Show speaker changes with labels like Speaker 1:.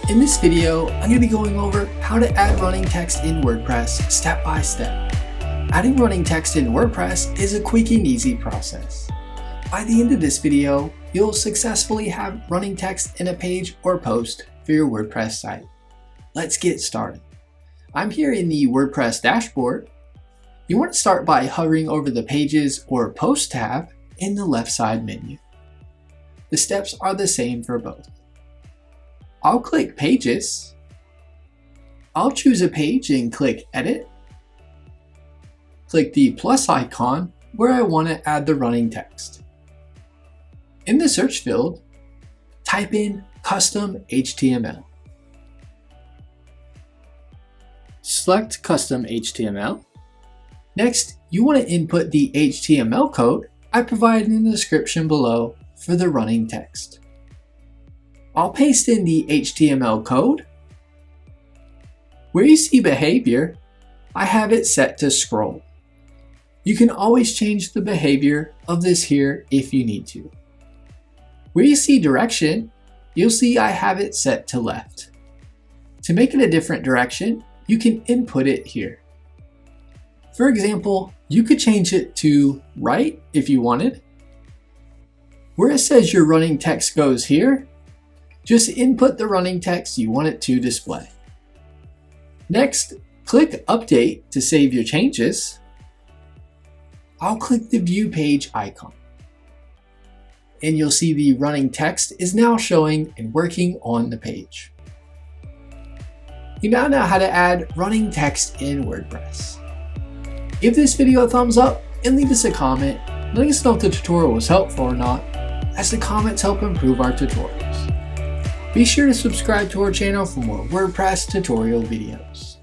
Speaker 1: In this video, I'm going to be going over how to add running text in WordPress step by step. Adding running text in WordPress is a quick and easy process. By the end of this video, you'll successfully have running text in a page or post for your WordPress site. Let's get started. I'm here in the WordPress dashboard. You want to start by hovering over the Pages or Post tab in the left side menu. The steps are the same for both. I'll click Pages. I'll choose a page and click Edit. Click the plus icon where I want to add the running text. In the search field, type in Custom HTML. Select Custom HTML. Next, you want to input the HTML code I provided in the description below for the running text. I'll paste in the HTML code. Where you see behavior, I have it set to scroll. You can always change the behavior of this here if you need to. Where you see direction, you'll see I have it set to left. To make it a different direction, you can input it here. For example, you could change it to right if you wanted. Where it says your running text goes here, just input the running text you want it to display. Next, click Update to save your changes. I'll click the View Page icon. And you'll see the running text is now showing and working on the page. You now know how to add running text in WordPress. Give this video a thumbs up and leave us a comment, letting us know if the tutorial was helpful or not, as the comments help improve our tutorials. Be sure to subscribe to our channel for more WordPress tutorial videos.